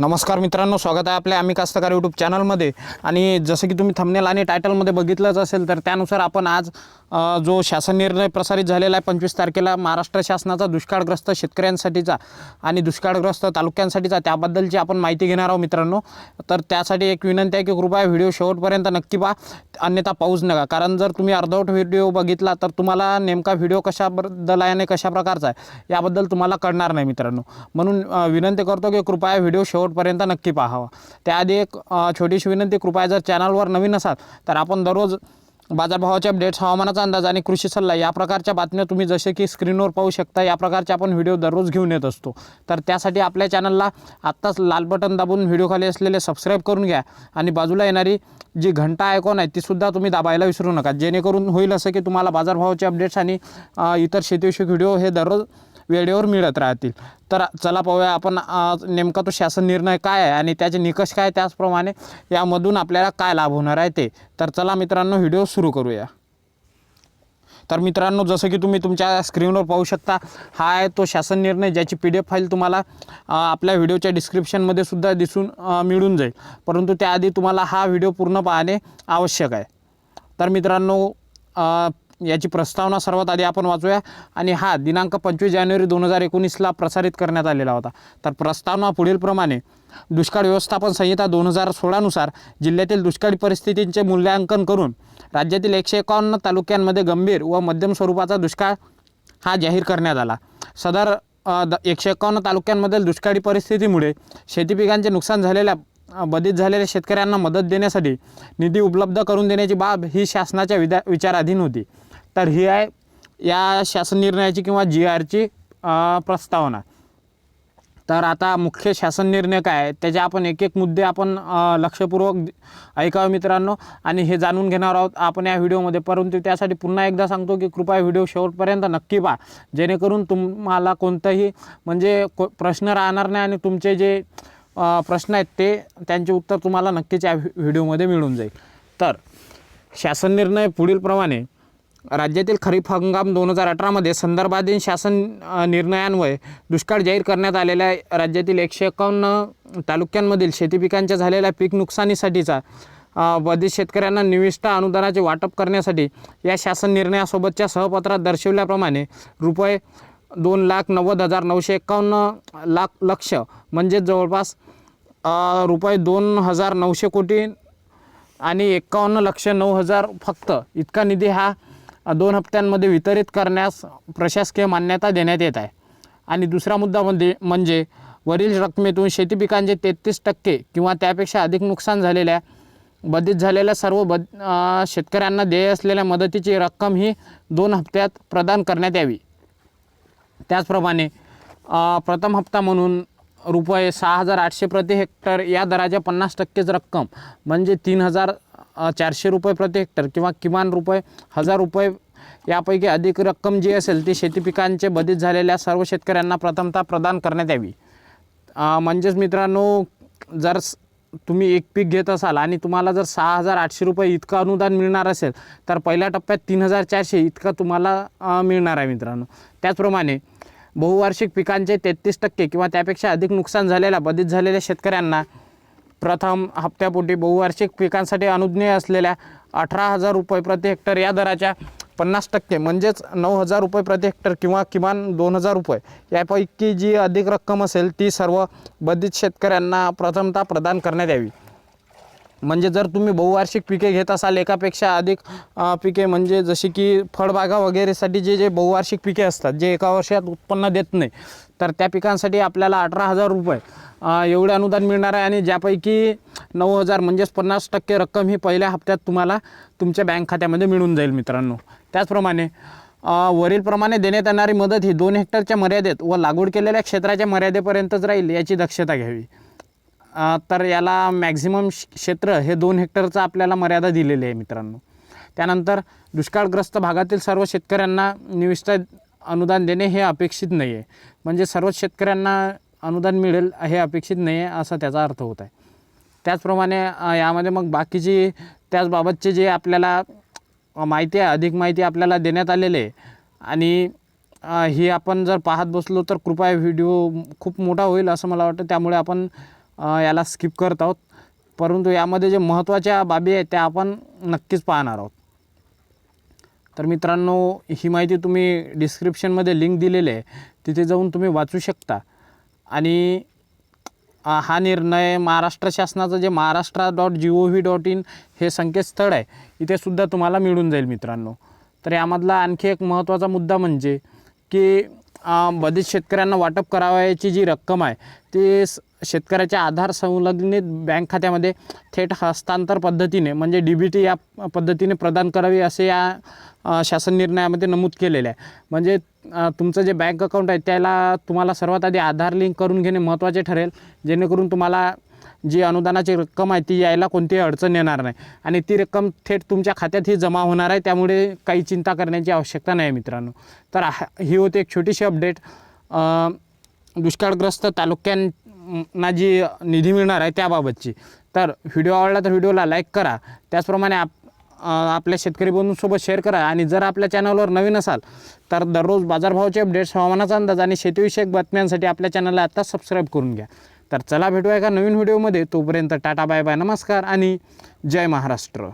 नमस्कार मित्रांनो, स्वागत आहे आपल्या आम्ही कास्तकार यूट्यूब चॅनलमध्ये। आणि जसं की तुम्ही थंबनेल आणि टायटलमध्ये बघितलंच असेल तर त्यानुसार आपण आज जो शासन निर्णय प्रसारित झालेला आहे 25 तारखेला महाराष्ट्र शासनाचा दुष्काळग्रस्त शेतकऱ्यांसाठीचा आणि दुष्काळग्रस्त तालुक्यांसाठीचा त्याबद्दलची आपण माहिती घेणार आहोत मित्रांनो। तर त्यासाठी एक विनंती आहे की कृपया व्हिडिओ शेवटपर्यंत नक्की पहा, अन्यथा पाऊस नका। कारण जर तुम्ही अर्धवट व्हिडिओ बघितला तर तुम्हाला नेमका व्हिडिओ कशाबद्दल आहे आणि कशा प्रकारचा आहे याबद्दल तुम्हाला कळणार नाही मित्रांनो। म्हणून विनंती करतो की कृपया व्हिडिओ शेवटपर्यंत नक्की पाहावा। त्याआधी एक छोटीशी विनंती, कृपया जर चॅनलवर नवीन असाल तर आपण दररोज बाजारभावाचे अपडेट्स, हवामानाचा अंदाज आणि कृषी सल्ला या प्रकारच्या बातम्या तुम्ही जसे की स्क्रीनवर पाहू शकता या प्रकारचे आपण व्हिडिओ दररोज घेऊन येत असतो। तर त्यासाठी आपल्या चॅनलला आत्ताच लाल बटन दाबून व्हिडिओ खाली असलेले सबस्क्राईब करून घ्या आणि बाजूला येणारी जी घंटा आयकॉन आहे ती सुद्धा तुम्ही दाबायला विसरू नका, जेणेकरून होईल असं की तुम्हाला बाजारभावाचे अपडेट्स आणि इतर शेतीविषयक व्हिडिओ हे दररोज वेळेवर मिळत राहतील। तर चला पाहूया आपण नेमका तो शासन निर्णय काय आहे आणि त्याचे निकष काय, त्याचप्रमाणे यामधून आपल्याला काय लाभ होणार आहे ते। तर चला मित्रांनो, व्हिडिओ सुरू करूया। तर मित्रांनो, जसं की तुम्ही तुमच्या स्क्रीनवर पाहू शकता, हा आहे तो शासन निर्णय, ज्याची PDF फाईल तुम्हाला आपल्या व्हिडिओच्या डिस्क्रिप्शनमध्ये सुद्धा मिळून जाईल। परंतु त्याआधी तुम्हाला हा व्हिडिओ पूर्ण पाहणे आवश्यक आहे। तर मित्रांनो, याची प्रस्तावना सर्वात आधी आपण वाचूया। आणि हा दिनांक 25 जानेवारी 2019ला प्रसारित करण्यात आलेला होता। तर प्रस्तावना पुढील प्रमाणे: दुष्काळ व्यवस्थापन संहिता 2016 नुसार जिल्ह्यातील दुष्काळी परिस्थितींचे मूल्यांकन करून राज्यातील 151 तालुक्यांमध्ये गंभीर व मध्यम स्वरूपाचा दुष्काळ हा जाहीर करण्यात आला। सदर 151 तालुक्यांमधील दुष्काळी परिस्थितीमुळे शेती पिकांचे नुकसान झालेल्या बाधित झालेल्या शेतकऱ्यांना मदत देण्यासाठी निधी उपलब्ध करून देण्याची बाब ही शासनाच्या विचाराधीन होती। तर ही आहे या शासन निर्णयाची किंवा GRची प्रस्तावना। तर आता मुख्य शासन निर्णय काय आहे त्याचे आपण एक एक मुद्दे आपण लक्षपूर्वक ऐकावे मित्रांनो, आणि हे जाणून घेणार आहोत आपण या व्हिडिओमध्ये। परंतु त्यासाठी पुन्हा एकदा सांगतो की कृपया व्हिडिओ शेवटपर्यंत नक्की पहा, जेणेकरून तुम्हाला कोणताही प्रश्न राहणार नाही आणि तुमचे जे प्रश्न आहेत त्यांचे उत्तर तुम्हाला नक्कीच या व्हिडिओमध्ये मिळून जाईल। तर शासन निर्णय पुढील प्रमाणे: राज्यातील खरीप हंगाम 2018 संदर्भाधीन शासन निर्णयान्वये दुष्काळ जाहीर करण्यात आलेल्या राज्यातील 151 तालुक्यांमधील शेती पिकांच्या झालेल्या पीक नुकसानीसाठीचा बाधित शेतकऱ्यांना निविष्ठा अनुदानाचे वाटप करण्यासाठी या शासन निर्णयासोबतच्या सहपत्रात दर्शवल्याप्रमाणे रुपये 2,90,951 लक्ष म्हणजे जवळपास रुपये 2,900 कोटी आणि 51,09,000 फक्त इतका निधी हा 2 हप्त्यांमध्ये वितरित करण्यास प्रशासकीय मान्यता देण्यात येत आहे। आणि दुसरा मुद्दा म्हणजे वरील रकमेतून शेती पिकांचे 33% किंवा त्यापेक्षा अधिक नुकसान झालेल्या बाधित झालेल्या सर्व शेतकऱ्यांना देय असलेल्या मदतीची रक्कम ही 2 हप्त्यात प्रदान करण्यात यावी। त्याचप्रमाणे प्रथम हप्ता म्हणून रुपये 6,800 प्रति हेक्टर या दराच्या 50%च रक्कम म्हणजे 3,400 रुपये प्रति हेक्टर किंवा किमान रुपये 1,000 रुपये यापैकी अधिक रक्कम जी असेल ती शेती पिकांचे बाधित झालेल्या सर्व शेतकऱ्यांना प्रथमतः प्रदान करण्यात यावी। म्हणजेच मित्रांनो, जर तुम्ही एक पीक घेत असाल आणि तुम्हाला जर 6,800 रुपये इतकं अनुदान मिळणार असेल तर पहिल्या टप्प्यात 3,400 इतका तुम्हाला मिळणार आहे मित्रांनो। त्याचप्रमाणे बहुवार्षिक पिकांचे 33% किंवा त्यापेक्षा अधिक नुकसान झालेल्या बाधित झालेल्या शेतकऱ्यांना प्रथम हप्त्यापोटी बहुवार्षिक पिकांसाठी अनुज्ञेय असलेल्या 18,000 रुपये प्रति हेक्टर या दराच्या 50% म्हणजेच 9,000 रुपये प्रति हेक्टर किंवा किमान 2,000 रुपये यापैकी जी अधिक रक्कम असेल ती सर्व बाधित शेतकऱ्यांना प्रथमतः प्रदान करण्यात यावी। म्हणजे जर तुम्ही बहुवार्षिक पिके घेत असाल, एकापेक्षा अधिक पिके म्हणजे जसे की फळबागा वगैरेसाठी जे बहुवार्षिक पिके असतात जे एका वर्षात उत्पन्न देत नाही, तर त्या पिकांसाठी आपल्याला 18,000 रुपये एवढे अनुदान मिळणार आहे। आणि ज्यापैकी 9,000 म्हणजेच 50% रक्कम ही पहिल्या हप्त्यात तुम्हाला तुमच्या बँक खात्यामध्ये मिळून जाईल मित्रांनो। त्याचप्रमाणे वरीलप्रमाणे देण्यात येणारी मदत ही 2 हेक्टरच्या मर्यादेत व लागवड केलेल्या क्षेत्राच्या मर्यादेपर्यंतच राहील याची दक्षता घ्यावी। तर याला मॅक्झिमम क्षेत्र हे 2 हेक्टरचं आपल्याला मर्यादा दिलेली आहे मित्रांनो। त्यानंतर दुष्काळग्रस्त भागातील सर्व शेतकऱ्यांना निविष्ठा अनुदान देणे हे अपेक्षित नाही आहे, म्हणजे सर्वच शेतकऱ्यांना अनुदान मिळेल हे अपेक्षित नाही आहे असा त्याचा अर्थ होत आहे। त्याचप्रमाणे यामध्ये मग बाकीची त्याचबाबतचे जे आपल्याला माहिती आहे, अधिक माहिती आपल्याला देण्यात आलेली आहे। आणि ही आपण जर पाहत बसलो तर कृपया व्हिडिओ खूप मोठा होईल असं मला वाटतं, त्यामुळे आपण याला स्किप करत आहोत, परंतु यामध्ये जे महत्त्वाच्या बाबी आहेत त्या आपण नक्कीच पाहणार आहोत. तर मित्रांनो, ही माहिती तुम्ही डिस्क्रिप्शनमध्ये लिंक दिलेली आहे, तिथे जाऊन तुम्ही वाचू शकता. आणि हा निर्णय महाराष्ट्र शासनाचं जे महाराष्ट्र.gov.in हे संकेतस्थळ आहे, इथेसुद्धा तुम्हाला मिळून जाईल मित्रांनो. तर यामधला आणखी एक महत्त्वाचा मुद्दा म्हणजे की बरेच शेतकऱ्यांना वाटप करावयाची जी रक्कम आहे ती शेतकऱ्याच्या आधार संलग्नित बँक खात्यामध्ये थेट हस्तांतर पद्धतीने म्हणजे DBT या पद्धतीने प्रदान करावी असे या शासन निर्णयामध्ये नमूद केलेले आहे. म्हणजे तुमचं जे बँक अकाउंट आहे त्याला तुम्हाला सर्वात आधी आधार लिंक करून घेणे महत्त्वाचे ठरेल, जेणेकरून तुम्हाला जी अनुदानाची रक्कम आहे ती यायला कोणतीही अडचण येणार नाही आणि ती रक्कम थेट तुमच्या खात्यातही जमा होणार आहे. त्यामुळे काही चिंता करण्याची आवश्यकता नाही मित्रांनो. तर ही होती एक छोटीशी अपडेट दुष्काळग्रस्त तालुक्यांना जी निधी मिळणार आहे त्याबाबतची. तर व्हिडिओ आवडला तर व्हिडिओला लाईक करा, त्याचप्रमाणे आपल्या शेतकरी बंधूंसोबत शेअर करा. आणि जर आपल्या चॅनलवर नवीन असाल तर दररोज बाजारभावाचे अपडेट्स, हवामानाचा अंदाज आणि शेतीविषयक बातम्यांसाठी आपल्या चॅनलला आत्ता सबस्क्राईब करून घ्या. तर चला भेटूया एका नवीन व्हिडिओमध्ये. तोपर्यंत टाटा, बाय बाय, नमस्कार आणि जय महाराष्ट्र.